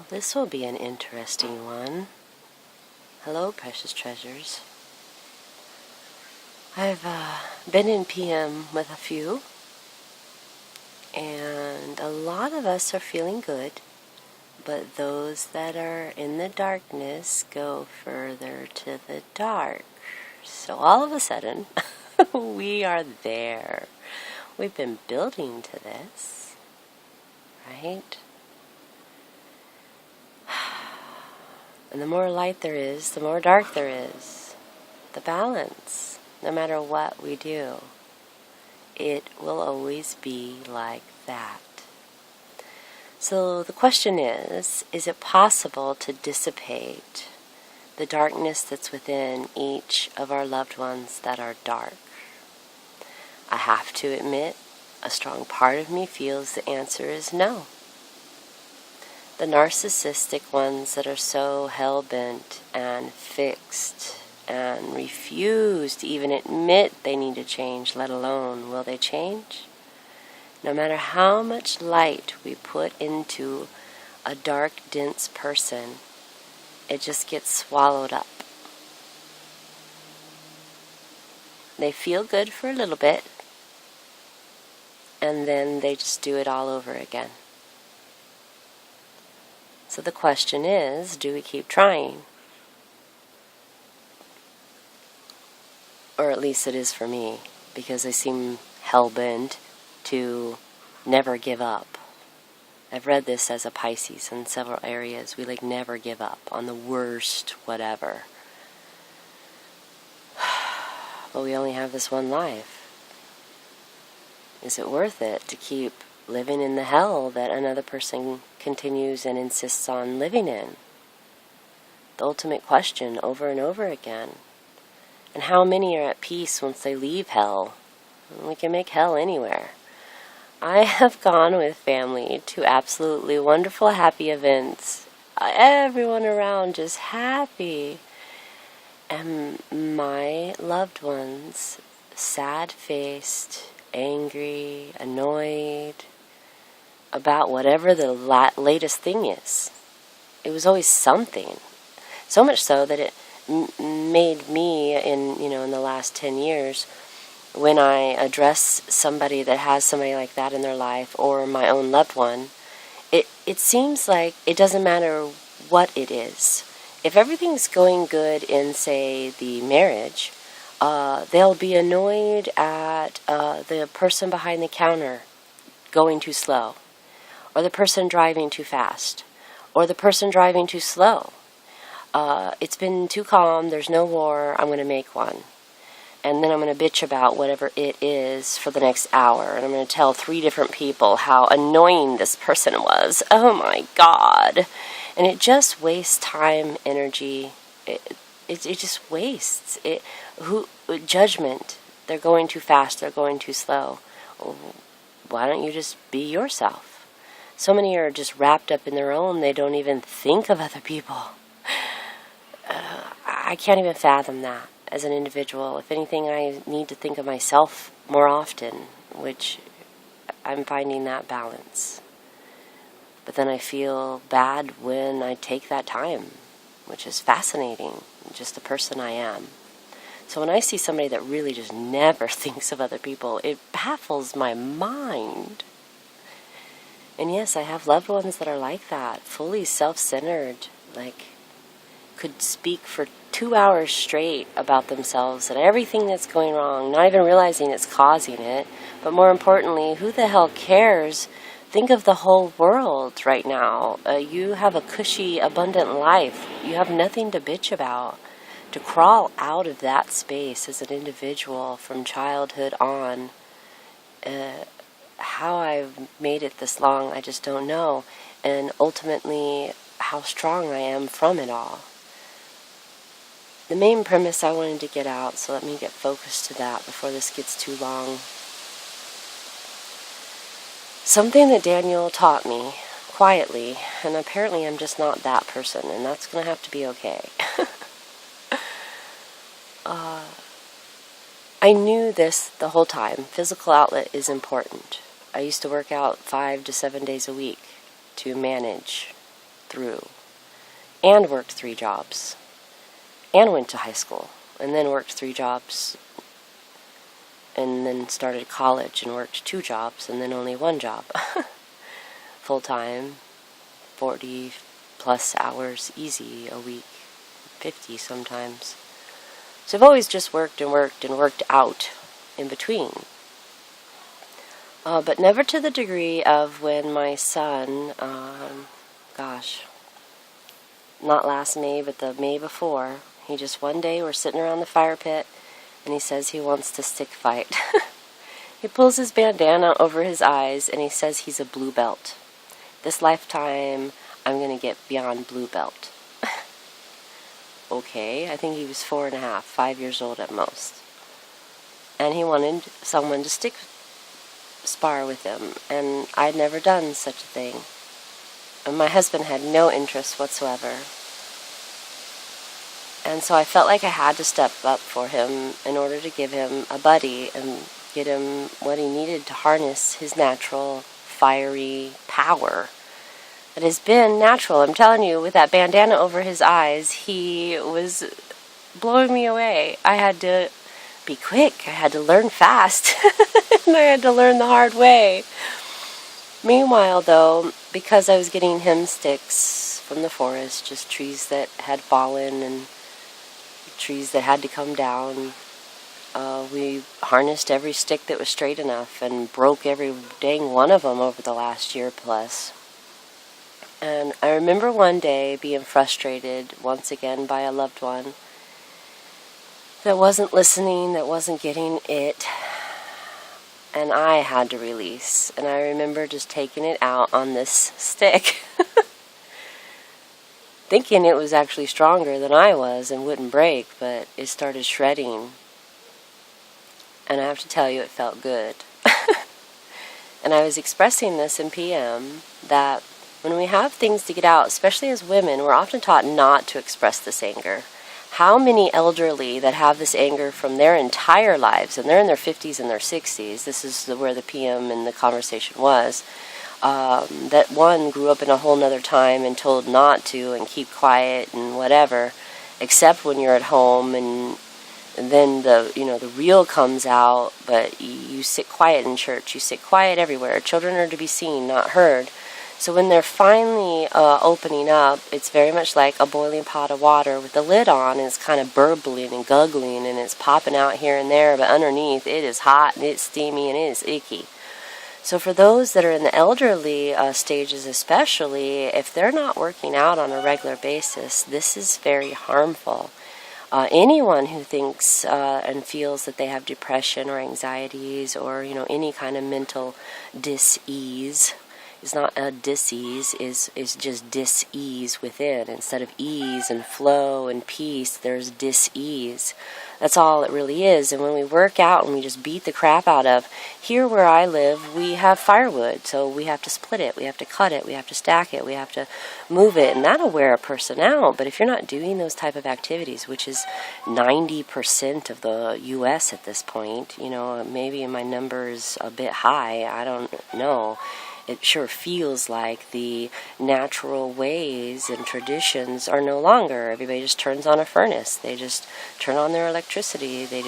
This will be an interesting one. Hello, precious treasures. I've been in PM with a few, and a lot of us are feeling good, but those that are in the darkness go further to the dark. So all of a sudden, we are there. We've been building to this, right? And the more light there is, the more dark there is. The balance, no matter what we do, it will always be like that. So the question is it possible to dissipate the darkness that's within each of our loved ones that are dark? I have to admit, a strong part of me feels the answer is no. The narcissistic ones that are so hell-bent and fixed and refuse to even admit they need to change, let alone will they change? No matter how much light we put into a dark, dense person, it just gets swallowed up. They feel good for a little bit, and then they just do it all over again. So the question is, do we keep trying? Or at least it is for me, because I seem hell-bent to never give up. I've read this as a Pisces in several areas. We never give up on the worst whatever. But we only have this one life. Is it worth it to keep living in the hell that another person continues and insists on living in? The ultimate question over and over again. And how many are at peace once they leave hell? We can make hell anywhere. I have gone with family to absolutely wonderful, happy events. Everyone around just happy. And my loved ones, sad-faced, angry, annoyed about whatever the latest thing is. It was always something. So much so that it made me, in the last 10 years, when I address somebody that has somebody like that in their life, or my own loved one, it seems like it doesn't matter what it is. If everything's going good in, say, the marriage, they'll be annoyed at the person behind the counter going too slow, or the person driving too fast, or the person driving too slow. It's been too calm, there's no war, I'm going to make one. And then I'm going to bitch about whatever it is for the next hour. And I'm going to tell 3 different people how annoying this person was. Oh my God. And it just wastes time, energy. It just wastes. Judgment. They're going too fast, they're going too slow. Why don't you just be yourself? So many are just wrapped up in their own, they don't even think of other people. I can't even fathom that as an individual. If anything, I need to think of myself more often, which I'm finding that balance. But then I feel bad when I take that time, which is fascinating, just the person I am. So when I see somebody that really just never thinks of other people, it baffles my mind. And yes, I have loved ones that are like that, fully self-centered, could speak for 2 hours straight about themselves and everything that's going wrong, not even realizing it's causing it. But more importantly, who the hell cares? Think of the whole world right now. You have a cushy, abundant life. You have nothing to bitch about. To crawl out of that space as an individual from childhood on, how I've made it this long, I just don't know. And ultimately, how strong I am from it all. The main premise I wanted to get out, so let me get focused to that before this gets too long. Something that Daniel taught me quietly, and apparently I'm just not that person, and that's going to have to be okay. I knew this the whole time. Physical outlet is important. I used to work out 5 to 7 days a week to manage through, and worked 3 jobs, and went to high school, and then worked 3 jobs, and then started college and worked 2 jobs, and then only 1 job. Full-time, 40 plus hours easy a week, 50 sometimes. So I've always just worked and worked and worked out in between. But never to the degree of when my son, not last May, but the May before, he just one day we're sitting around the fire pit, and he says he wants to stick fight. He pulls his bandana over his eyes, and he says he's a blue belt. This lifetime, I'm going to get beyond blue belt. Okay, I think he was 4.5, 5 years old at most. And he wanted someone to spar with him, and I'd never done such a thing. And my husband had no interest whatsoever. And so I felt like I had to step up for him in order to give him a buddy and get him what he needed to harness his natural, fiery power. It has been natural. I'm telling you, with that bandana over his eyes, he was blowing me away. I had to be quick. I had to learn fast. And I had to learn the hard way. Meanwhile, though, because I was getting him sticks from the forest, just trees that had fallen and trees that had to come down, we harnessed every stick that was straight enough and broke every dang one of them over the last year plus. And I remember one day being frustrated once again by a loved one that wasn't listening, that wasn't getting it, and I had to release. And I remember just taking it out on this stick, thinking it was actually stronger than I was and wouldn't break, but it started shredding. And I have to tell you, it felt good. And I was expressing this in PM, that when we have things to get out, especially as women, we're often taught not to express this anger. How many elderly that have this anger from their entire lives, and they're in their 50s and their 60s, this is where the PM and the conversation was, that one grew up in a whole nother time and told not to and keep quiet and whatever, except when you're at home, and then the real comes out, but you sit quiet in church, you sit quiet everywhere. Children are to be seen, not heard. So when they're finally opening up, it's very much like a boiling pot of water with the lid on, and it's kind of burbling and guggling, and it's popping out here and there, but underneath it is hot and it's steamy and it is icky. So for those that are in the elderly stages especially, if they're not working out on a regular basis, this is very harmful. Anyone who thinks and feels that they have depression or anxieties or any kind of mental dis-ease, is not a dis-ease, is just dis-ease within. Instead of ease and flow and peace, there's dis-ease. That's all it really is. And when we work out and we just beat the crap out of, here where I live, we have firewood, so we have to split it, we have to cut it, we have to stack it, we have to move it, and that'll wear a person out. But if you're not doing those type of activities, which is 90% of the U.S. at this point, maybe my number is a bit high, I don't know. It sure feels like the natural ways and traditions are no longer. Everybody just turns on a furnace. They just turn on their electricity. They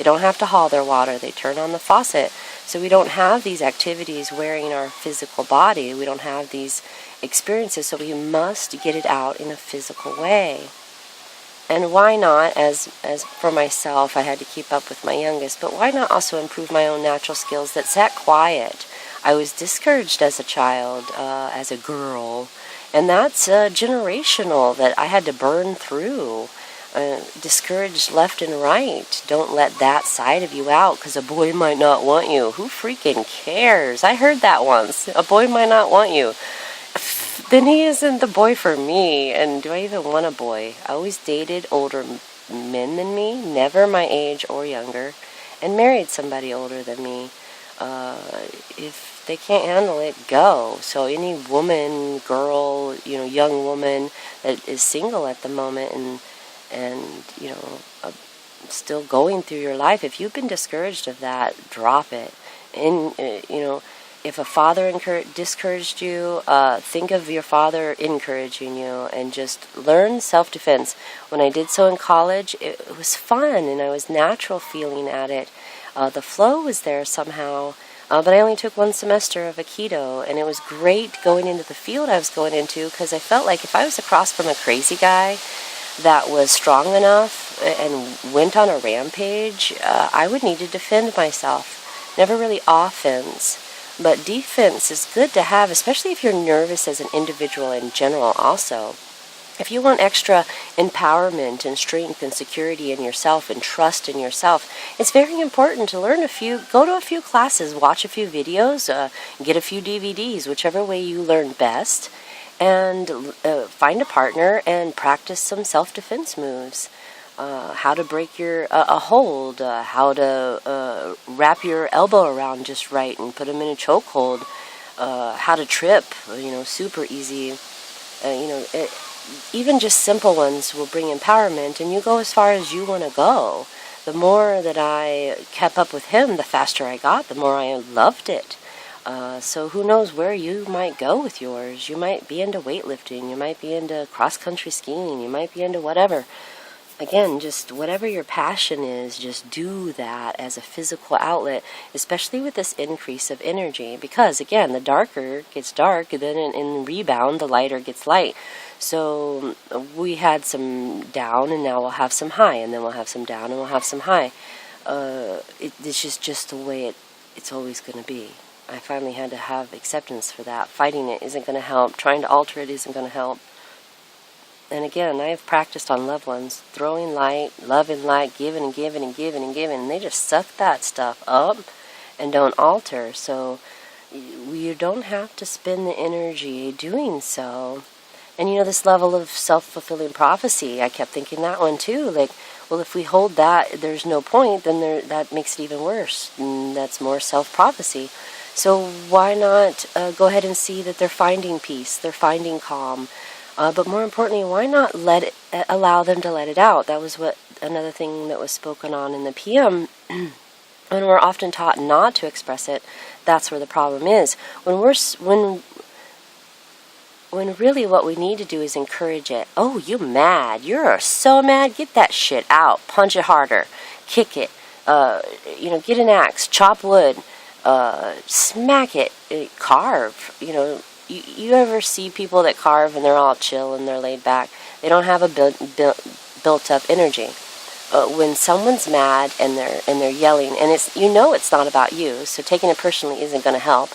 don't have to haul their water. They turn on the faucet. So we don't have these activities wearing our physical body. We don't have these experiences. So we must get it out in a physical way. And why not, as for myself, I had to keep up with my youngest, but why not also improve my own natural skills that sat quiet? I was discouraged as a child, as a girl, and that's generational that I had to burn through. Discouraged left and right. Don't let that side of you out because a boy might not want you. Who freaking cares? I heard that once. A boy might not want you. Then he isn't the boy for me. And do I even want a boy? I always dated older men than me, never my age or younger, and married somebody older than me. If they can't handle it, go. So any woman, girl, young woman that is single at the moment and still going through your life, if you've been discouraged of that, drop it. And if a father discouraged you, think of your father encouraging you, and just learn self-defense. When I did so in college, it was fun, and I was natural feeling at it. The flow was there somehow, but I only took one semester of Aikido, and it was great going into the field I was going into, because I felt like if I was across from a crazy guy that was strong enough and went on a rampage, I would need to defend myself. Never really offense. But defense is good to have, especially if you're nervous as an individual in general also. If you want extra empowerment and strength and security in yourself and trust in yourself, it's very important to go to a few classes, watch a few videos, get a few DVDs, whichever way you learn best, and find a partner and practice some self-defense moves. How to break a hold, how to wrap your elbow around just right and put them in a chokehold, how to trip, super easy. Even just simple ones will bring empowerment, and you go as far as you want to go. The more that I kept up with him, the faster I got, the more I loved it. So who knows where you might go with yours. You might be into weightlifting, you might be into cross-country skiing, you might be into whatever. Again, just whatever your passion is, just do that as a physical outlet, especially with this increase of energy. Because, again, the darker gets dark, then in rebound, the lighter gets light. So we had some down, and now we'll have some high, and then we'll have some down, and we'll have some high. It's just the way it's always going to be. I finally had to have acceptance for that. Fighting it isn't going to help. Trying to alter it isn't going to help. And again, I have practiced on loved ones, throwing light, loving light, giving and giving and giving and giving, and they just suck that stuff up and don't alter. So you don't have to spend the energy doing so. And this level of self-fulfilling prophecy, I kept thinking that one too. Like, well, if we hold that, there's no point, then that makes it even worse. And that's more self-prophecy. So why not go ahead and see that they're finding peace, they're finding calm. But more importantly, why not allow them to let it out? That was another thing that was spoken on in the PM. When we're often taught not to express it, that's where the problem is. When really what we need to do is encourage it. Oh, you mad? You're so mad? Get that shit out. Punch it harder. Kick it. Get an axe. Chop wood. Smack it. Carve. You ever see people that carve and they're all chill and they're laid back? They don't have a built up energy. When someone's mad and they're yelling, and it's not about you, so taking it personally isn't going to help.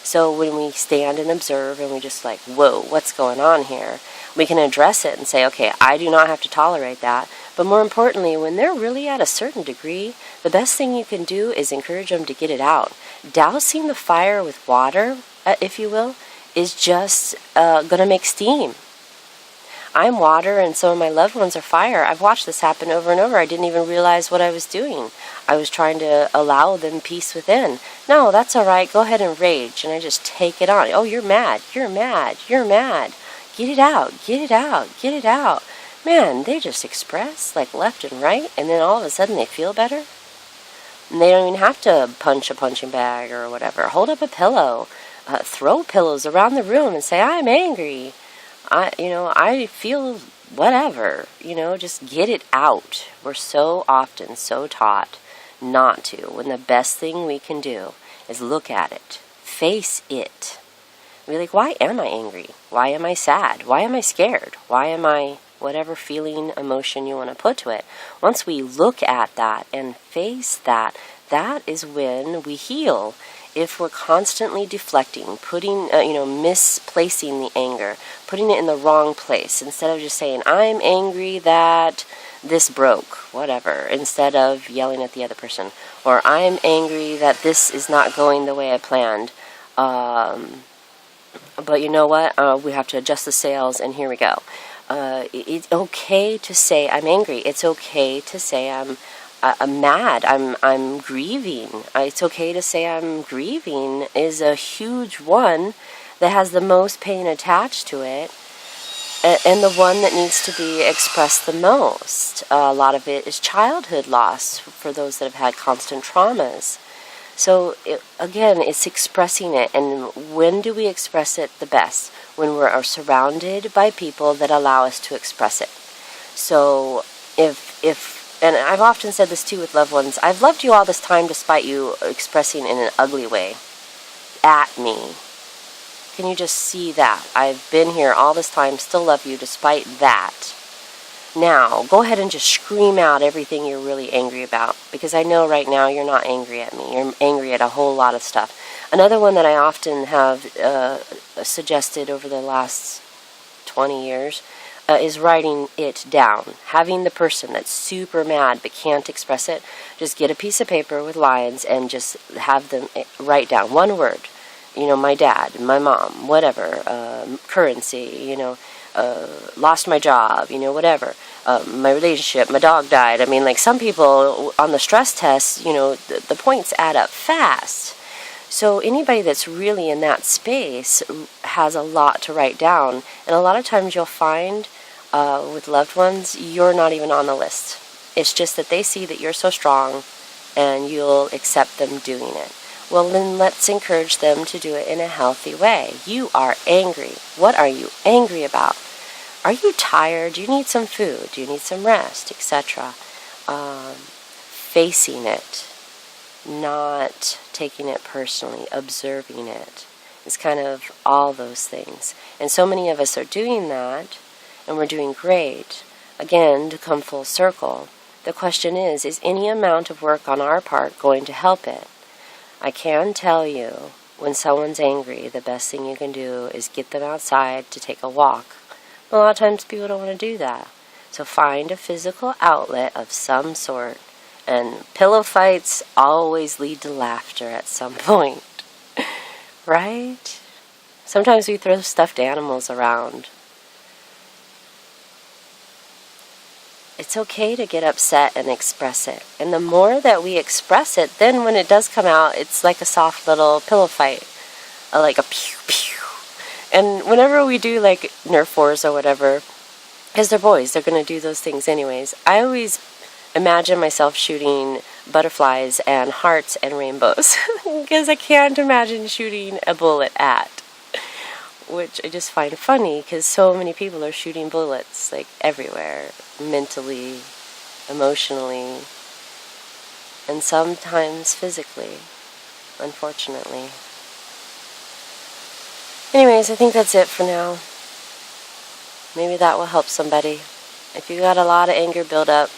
So when we stand and observe and we just like, whoa, what's going on here? We can address it and say, okay, I do not have to tolerate that. But more importantly, when they're really at a certain degree, the best thing you can do is encourage them to get it out. Dousing the fire with water, if you will, is just going to make steam. I'm water and some of my loved ones are fire. I've watched this happen over and over. I didn't even realize what I was doing. I was trying to allow them peace within. No, that's all right. Go ahead and rage. And I just take it on. Oh, you're mad. You're mad. You're mad. Get it out. Get it out. Get it out. Man, they just express like left and right, and then all of a sudden they feel better. And they don't even have to punch a punching bag or whatever. Hold up a pillow. Throw pillows around the room and say, I'm angry. I feel whatever. Just get it out. We're so often so taught not to, when the best thing we can do is look at it, face it. Be like, why am I angry? Why am I sad? Why am I scared? Why am I whatever feeling, emotion you want to put to it? Once we look at that and face that, that is when we heal. If we're constantly deflecting, misplacing the anger, putting it in the wrong place, instead of just saying, I'm angry that this broke, whatever, instead of yelling at the other person, or I'm angry that this is not going the way I planned, but you know what, we have to adjust the sails, and here we go. It's okay to say I'm angry. It's okay to say I'm mad. I'm grieving. It's okay to say I'm grieving is a huge one that has the most pain attached to it, and the one that needs to be expressed the most. A lot of it is childhood loss for those that have had constant traumas. So again, it's expressing it. And when do we express it the best? When we are surrounded by people that allow us to express it. So and I've often said this too with loved ones, I've loved you all this time despite you expressing in an ugly way at me. Can you just see that? I've been here all this time, still love you despite that. Now, go ahead and just scream out everything you're really angry about, because I know right now you're not angry at me. You're angry at a whole lot of stuff. Another one that I often have suggested over the last 20 years is writing it down. Having the person that's super mad but can't express it, just get a piece of paper with lines and just have them write down one word. My dad, my mom, whatever, currency, lost my job, whatever, my relationship, my dog died. I mean, like some people on the stress test, the points add up fast. So anybody that's really in that space has a lot to write down. And a lot of times you'll find with loved ones, you're not even on the list. It's just that they see that you're so strong and you'll accept them doing it. Well, then let's encourage them to do it in a healthy way. You are angry. What are you angry about? Are you tired? Do you need some food? Do you need some rest, etc.? Facing it, not taking it personally, observing it. It's kind of all those things. And so many of us are doing that, and we're doing great. Again, to come full circle, the question is any amount of work on our part going to help it? I can tell you, when someone's angry, the best thing you can do is get them outside to take a walk. But a lot of times people don't want to do that. So find a physical outlet of some sort. And pillow fights always lead to laughter at some point. Right? Sometimes we throw stuffed animals around. It's okay to get upset and express it. And the more that we express it, then when it does come out, it's like a soft little pillow fight. Like a pew pew. And whenever we do like Nerf wars or whatever, because they're boys, they're going to do those things anyways. I always imagine myself shooting butterflies and hearts and rainbows. Because I can't imagine shooting a bullet at. Which I just find funny because so many people are shooting bullets like everywhere, mentally, emotionally, and sometimes physically, unfortunately. Anyways, I think that's it for now. Maybe that will help somebody. If you got a lot of anger build up,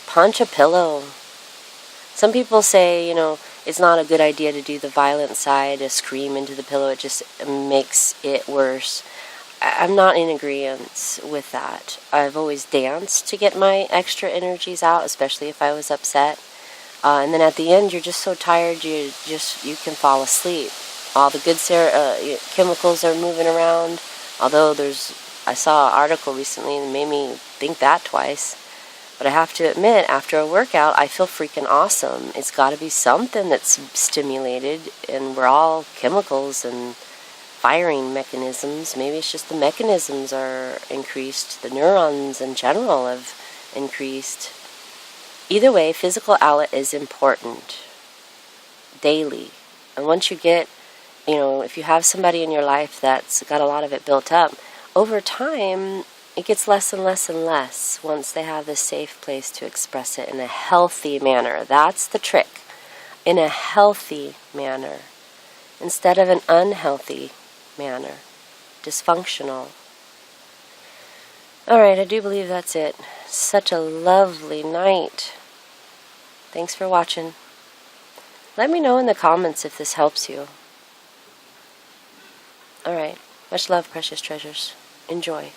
punch a pillow. Some people say, it's not a good idea to do the violent side, to scream into the pillow. It just makes it worse. I'm not in agreement with that. I've always danced to get my extra energies out, especially if I was upset. And then at the end, you're just so tired, you can fall asleep. All the good chemicals are moving around. Although I saw an article recently that made me think that twice. But I have to admit, after a workout, I feel freaking awesome. It's got to be something that's stimulated, and we're all chemicals and firing mechanisms. Maybe it's just the mechanisms are increased. The neurons in general have increased. Either way, physical outlet is important daily. And once you get, if you have somebody in your life that's got a lot of it built up, over time, it gets less and less and less once they have this safe place to express it in a healthy manner. That's the trick. In a healthy manner. Instead of an unhealthy manner. Dysfunctional. Alright, I do believe that's it. Such a lovely night. Thanks for watching. Let me know in the comments if this helps you. Alright. Much love, precious treasures. Enjoy.